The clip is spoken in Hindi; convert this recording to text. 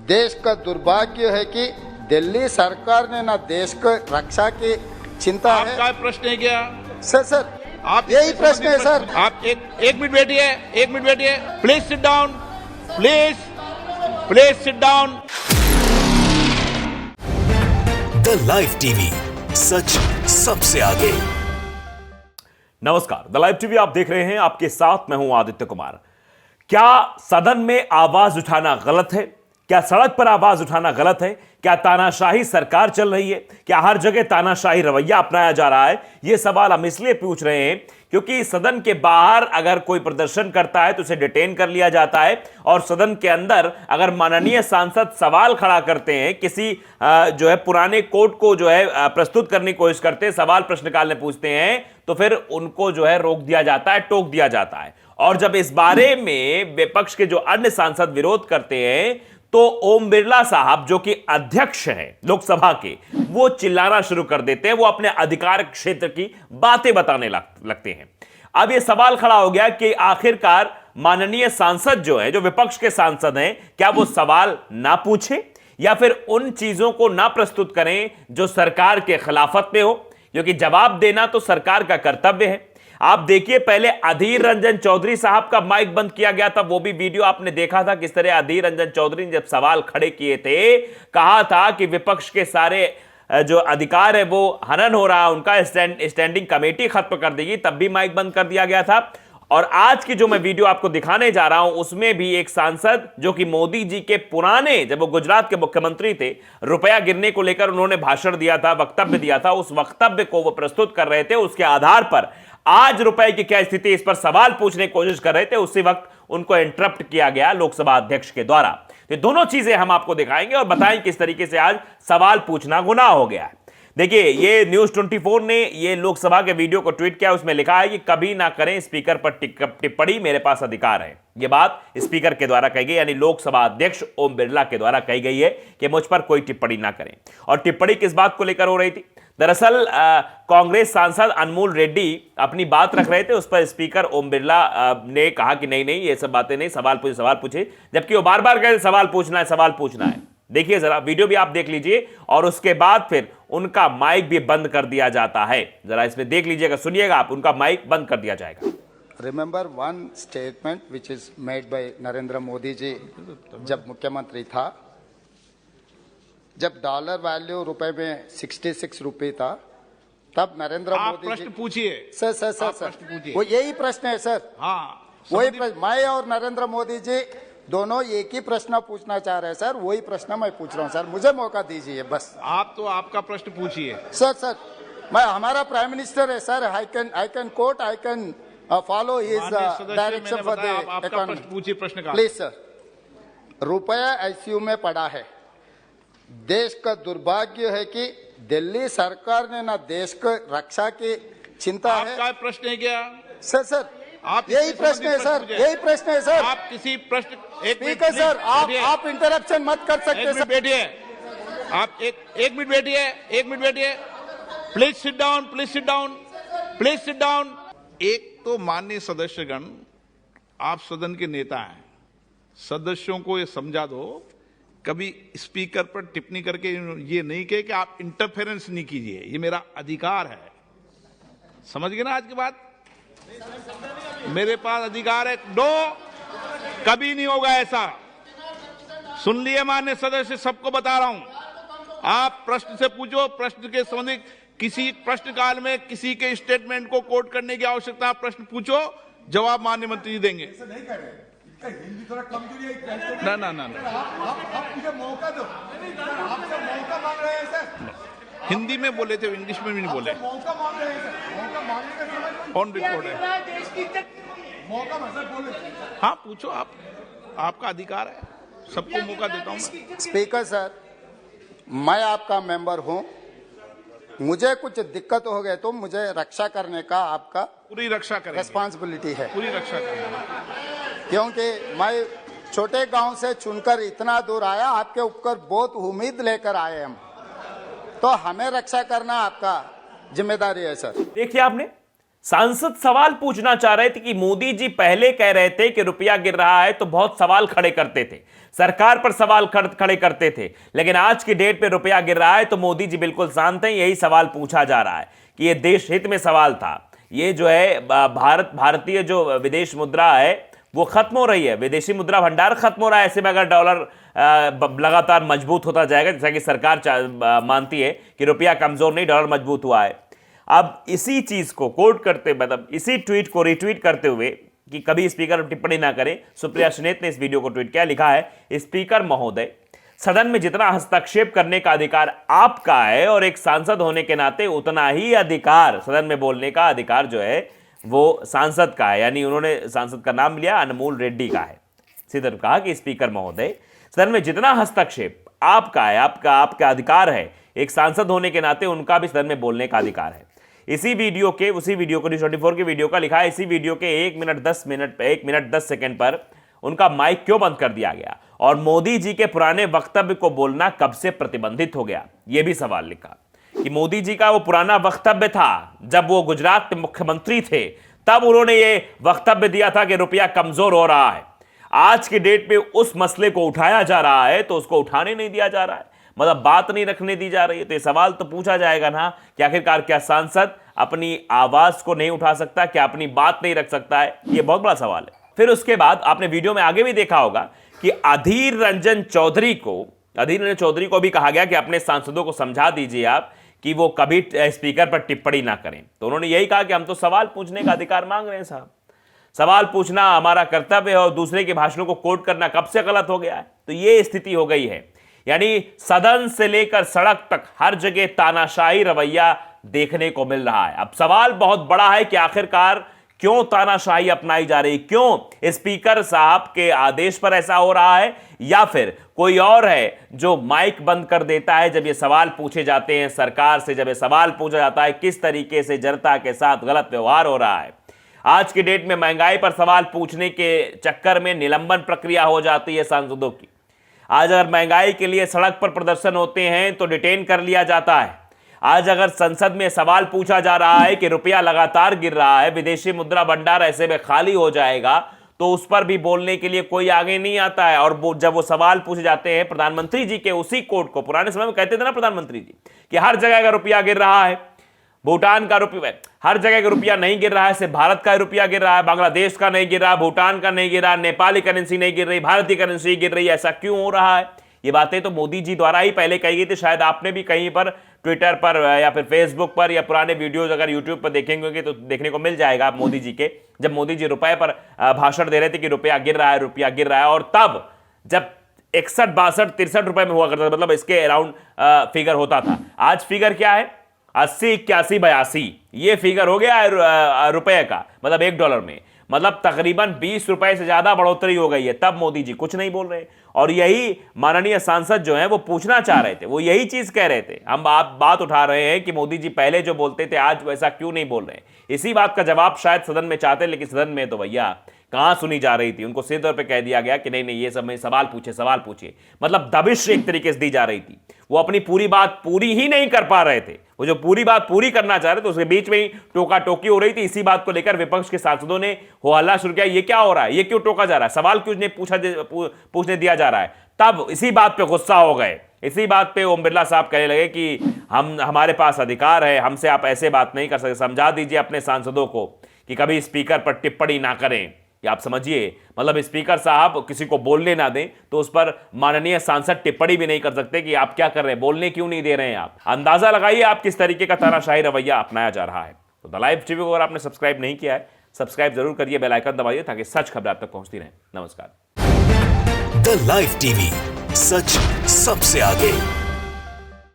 देश का दुर्भाग्य है कि दिल्ली सरकार ने ना देश को रक्षा की चिंता है। आपका प्रश्न है क्या? सर आप यही प्रश्न है सर। आप एक मिनट बैठिए, please sit down, please sit down. The live TV, सच सबसे आगे। नमस्कार, द लाइव टीवी आप देख रहे हैं, आपके साथ मैं हूं आदित्य कुमार। क्या सदन में आवाज उठाना गलत है? क्या सड़क पर आवाज उठाना गलत है? क्या तानाशाही सरकार चल रही है? क्या हर जगह तानाशाही रवैया अपनाया जा रहा है? यह सवाल हम इसलिए पूछ रहे हैं क्योंकि सदन के बाहर अगर कोई प्रदर्शन करता है तो उसे डिटेन कर लिया जाता है, और सदन के अंदर अगर माननीय सांसद सवाल खड़ा करते हैं, किसी जो है पुराने कोड को जो है प्रस्तुत करने की कोशिश करते हैं, सवाल प्रश्नकाल में पूछते हैं, तो फिर उनको जो है रोक दिया जाता है, टोक दिया जाता है। और जब इस बारे में विपक्ष के जो अन्य सांसद विरोध करते हैं तो ओम बिरला साहब जो कि अध्यक्ष हैं लोकसभा के, वो चिल्लाना शुरू कर देते हैं, वो अपने अधिकार क्षेत्र की बातें बताने लगते हैं। अब यह सवाल खड़ा हो गया कि आखिरकार माननीय सांसद जो है, जो विपक्ष के सांसद हैं, क्या वो सवाल ना पूछे या फिर उन चीजों को ना प्रस्तुत करें जो सरकार के खिलाफत में हो, क्योंकि जवाब देना तो सरकार का कर्तव्य है। आप देखिए, पहले अधीर रंजन चौधरी साहब का माइक बंद किया गया था, वो भी वीडियो आपने देखा था किस तरह अधीर रंजन चौधरी ने जब सवाल खड़े किए थे, कहा था कि विपक्ष के सारे जो अधिकार है वो हनन हो रहा है, उनका स्टैंडिंग कमेटी खत्म कर देगी, तब भी माइक बंद कर दिया गया था। और आज की जो मैं वीडियो आपको दिखाने जा रहा हूं, उसमें भी एक सांसद जो कि मोदी जी के पुराने, जब वो गुजरात के मुख्यमंत्री थे, रुपया गिरने को लेकर उन्होंने भाषण दिया था, वक्तव्य दिया था, उस वक्तव्य को वो प्रस्तुत कर रहे थे। उसके आधार पर आज रुपए की क्या स्थिति, इस पर सवाल पूछने की कोशिश कर रहे थे, उसी वक्त उनको इंटरप्ट किया गया लोकसभा अध्यक्ष के द्वारा। तो दोनों चीजें हम आपको दिखाएंगे और बताएं किस तरीके से आज सवाल पूछना गुनाह हो गया है। देखिए, ये न्यूज 24 ने ये लोकसभा के वीडियो को ट्वीट किया, उसमें लिखा है कि कभी ना करें स्पीकर पर टिप्पणी, मेरे पास अधिकार है। यह बात स्पीकर के द्वारा कही गई, यानी लोकसभा अध्यक्ष ओम बिरला के द्वारा कही गई है कि मुझ पर कोई टिप्पणी ना करें। और टिप्पणी किस बात को लेकर हो रही थी? दरअसल कांग्रेस सांसद अनमोल रेड्डी अपनी बात रख रहे थे, उस पर स्पीकर ओम बिरला ने कहा कि नहीं ये सब बातें नहीं, सवाल पूछे, जबकि वो बार बार कहते सवाल पूछना है। देखिए जरा वीडियो भी आप देख लीजिए, और उसके बाद फिर उनका माइक भी बंद कर दिया जाता है। जरा इसमें देख लीजिएगा, सुनिएगा आप, उनका माइक बंद कर दिया जाएगा। Remember one statement which is made by Narendra Modi ji जब मुख्यमंत्री था, जब डॉलर वैल्यू रुपए में 66 रुपए था, तब नरेंद्र मोदी प्रश्न पूछिए सर वो यही प्रश्न है सर। हाँ, वही प्रश्न मैं और नरेंद्र मोदी जी दोनों एक ही प्रश्न पूछना चाह रहे हैं सर, वही प्रश्न मैं पूछ रहा हूं सर, मुझे मौका दीजिए बस। आप तो आपका प्रश्न पूछिए सर मैं, हमारा प्राइम मिनिस्टर है sir, I can coat, I can follow his direction for the economy. पूछिए प्रश्न का। प्लीज सर, रुपया आईसीयू में पड़ा है। देश का दुर्भाग्य है कि दिल्ली सरकार ने ना देश को रक्षा की चिंता है। आपका प्रश्न है क्या? सर आप यही प्रश्न है सर, यही प्रश्न है सर। आप किसी प्रश्न, स्पीकर सर, आप इंटरप्शन मत कर सकते सर। बैठिए, आप एक मिनट बैठिए, प्लीज सिट डाउन। एक तो माननीय सदस्यगण, आप सदन के नेता हैं, सदस्यों को ये समझा दो, कभी स्पीकर पर टिप्पणी करके ये नहीं कहे कि आप इंटरफेरेंस नहीं कीजिए, ये मेरा अधिकार है। समझ गए ना आज की बात? मेरे पास अधिकार है। कभी नहीं होगा ऐसा। सुन लिए माननीय सदस्य, सबको बता रहा हूं। आप प्रश्न से पूछो, प्रश्न के संबंधित किसी प्रश्न काल में किसी के स्टेटमेंट को कोट करने की आवश्यकता, प्रश्न पूछो, जवाब माननीय मंत्री जी देंगे। हिंदी थोड़ा कमजोरी है। ना आप मुझे मौका दो, आपसे मौका मांग रहे हैं सर। हिंदी में बोले थे, इंग्लिश में भी नहीं बोले। मौका मांग रहे हैं सर, मौका मांगने का समय ऑन रिकॉर्ड है। मौका मतलब बोले। हाँ पूछो, आपका अधिकार है, सबको मौका देता हूं मैं। स्पीकर सर, मैं आपका मेंबर हूं, मुझे कुछ दिक्कत हो गए तो मुझे रक्षा करने का आपका पूरी रक्षा करेंगे, रिस्पॉन्सिबिलिटी है, पूरी रक्षा करेंगे। क्योंकि मैं छोटे गांव से चुनकर इतना दूर आया, आपके ऊपर बहुत उम्मीद लेकर आए हम, तो हमें रक्षा करना आपका जिम्मेदारी है सर। देखिए आपने सांसद सवाल पूछना चाह रहे थे कि मोदी जी पहले कह रहे थे कि रुपया गिर रहा है तो बहुत सवाल खड़े करते थे, सरकार पर सवाल खड़े करते थे, लेकिन आज की डेट पे रुपया गिर रहा है तो मोदी जी बिल्कुल शांत हैं। यही सवाल पूछा जा रहा है कि ये देश हित में सवाल था। ये जो है भारतीय जो विदेश मुद्रा है वो खत्म हो रही है, विदेशी मुद्रा भंडार खत्म हो रहा है। ऐसे में अगर डॉलर लगातार मजबूत होता जाएगा, जैसा कि सरकार मानती है कि रुपया कमजोर नहीं, डॉलर मजबूत हुआ है। अब इसी चीज को कोट करते, मतलब इसी ट्वीट को रिट्वीट करते हुए कि कभी स्पीकर टिप्पणी ना करें, सुप्रिया सुनेत ने इस वीडियो को ट्वीट किया। लिखा है, स्पीकर महोदय, सदन में जितना हस्तक्षेप करने का अधिकार आपका है और एक सांसद होने के नाते उतना ही अधिकार, सदन में बोलने का अधिकार जो है वो सांसद का है। यानी उन्होंने सांसद का नाम लिया, अनमोल रेड्डी का है। सीधे कहा कि स्पीकर महोदय, सदन में जितना हस्तक्षेप आपका है, आपका अधिकार है, एक सांसद होने के नाते उनका भी सदन में बोलने का अधिकार है। उसी वीडियो को न्यूज़ 24 के वीडियो का लिखा है, इसी वीडियो के 1 मिनट 10 सेकंड पर उनका माइक क्यों बंद कर दिया गया और मोदी जी के पुराने वक्तव्य को बोलना कब से प्रतिबंधित हो गया। यह भी सवाल लिखा कि मोदी जी का वो पुराना वक्तव्य था जब वो गुजरात के मुख्यमंत्री थे, तब उन्होंने ये वक्तव्य दिया था कि रुपया कमजोर हो रहा है। आज की डेट पे उस मसले को उठाया जा रहा है तो उसको उठाने नहीं दिया जा रहा है, मतलब बात नहीं रखने दी जा रही है। तो ये सवाल तो पूछा जाएगा ना कि आखिरकार क्या सांसद अपनी आवाज को नहीं उठा सकता, क्या अपनी बात नहीं रख सकता है? ये बहुत बड़ा सवाल है। फिर उसके बाद आपने वीडियो में आगे भी देखा होगा कि अधीर रंजन चौधरी को भी कहा गया कि अपने सांसदों को समझा दीजिए आप कि वो कभी स्पीकर पर टिप्पणी ना करें। तो उन्होंने यही कहा कि हम तो सवाल पूछने का अधिकार मांग रहे हैं साहब, सवाल पूछना हमारा कर्तव्य है और दूसरे के भाषणों को कोट करना कब से गलत हो गया है। तो ये स्थिति हो गई है, यानी सदन से लेकर सड़क तक हर जगह तानाशाही रवैया देखने को मिल रहा है। अब सवाल बहुत बड़ा है कि आखिरकार क्यों तानाशाही अपनाई जा रही, क्यों स्पीकर साहब के आदेश पर ऐसा हो रहा है, या फिर कोई और है जो माइक बंद कर देता है जब ये सवाल पूछे जाते हैं सरकार से, जब ये सवाल पूछा जाता है किस तरीके से जनता के साथ गलत व्यवहार हो रहा है। आज की डेट में महंगाई पर सवाल पूछने के चक्कर में निलंबन प्रक्रिया हो जाती है सांसदों की। आज अगर महंगाई के लिए सड़क पर प्रदर्शन होते हैं तो डिटेन कर लिया जाता है। आज अगर संसद में सवाल पूछा जा रहा है कि रुपया लगातार गिर रहा है, विदेशी मुद्रा भंडार ऐसे में खाली हो जाएगा, तो उस पर भी बोलने के लिए कोई आगे नहीं आता है। और जब वो सवाल पूछे जाते हैं प्रधानमंत्री जी के उसी कोर्ट को, पुराने समय में कहते थे ना प्रधानमंत्री जी कि हर जगह का रुपया गिर रहा है, भूटान का रुपया, हर जगह का रुपया नहीं गिर रहा है, सिर्फ भारत का रुपया गिर रहा है, बांग्लादेश का नहीं गिर रहा, भूटान का नहीं गिर रहा, नेपाली करेंसी नहीं गिर रही, भारतीय करेंसी गिर रही है, ऐसा क्यों हो रहा है? ये बातें तो मोदी जी द्वारा ही पहले कही गई थी। शायद आपने भी कहीं पर ट्विटर पर या फिर फेसबुक पर या पुराने वीडियोज अगर यूट्यूब पर देखेंगे तो देखने को मिल जाएगा मोदी जी के, जब मोदी जी रुपए पर भाषण दे रहे थे कि रुपया गिर रहा है, रुपया गिर रहा है। और तब जब 61, 62, 63 रुपए में हुआ करता था, मतलब इसके अराउंड फिगर होता था। आज फिगर क्या है? 80, 81, 82 ये फिगर हो गया है रुपए का, मतलब $1 में, मतलब तकरीबन 20 रुपए से ज्यादा बढ़ोतरी हो गई है। तब मोदी जी कुछ नहीं बोल रहे, और यही माननीय सांसद जो हैं वो पूछना चाह रहे थे, वो यही चीज कह रहे थे। हम बात उठा रहे हैं कि मोदी जी पहले जो बोलते थे आज वैसा क्यों नहीं बोल रहे। इसी बात का जवाब शायद सदन में चाहते, लेकिन सदन में तो भैया कहां सुनी जा रही थी। उनको सीधे तौर पे कह दिया गया कि नहीं ये सब में सवाल पूछे, मतलब दबिश एक तरीके से दी जा रही थी। वो अपनी पूरी बात पूरी ही नहीं कर पा रहे थे, वो जो पूरी बात पूरी करना चाह रहे थे उसके बीच में ही टोका टोकी हो रही थी। इसी बात को लेकर विपक्ष के सांसदों ने हो हल्ला शुरू किया, ये क्या हो रहा है, ये क्यों टोका जा रहा है, सवाल क्यों नहीं पूछने दिया जा रहा है। तब इसी बात पे गुस्सा हो गए, इसी बात पे ओम बिरला साहब कहने लगे कि हमारे पास अधिकार है, हमसे आप ऐसे बात नहीं कर सकते, समझा दीजिए अपने सांसदों को कि कभी स्पीकर पर टिप्पणी ना करें। कि आप समझिए, मतलब स्पीकर साहब किसी को बोलने ना दें तो उस पर माननीय सांसद टिप्पणी भी नहीं कर सकते कि आप क्या कर रहे हैं, बोलने क्यों नहीं दे रहे हैं। आप अंदाजा लगाइए आप किस तरीके का तानाशाही रवैया अपनाया जा रहा है। तो द लाइव टीवी को अगर आपने सब्सक्राइब नहीं किया है, सब्सक्राइब जरूर करिए, बेल आइकन दबाइए ताकि सच खबर आप तक पहुंचती रहे। नमस्कार। द लाइव टीवी, सच सबसे आगे।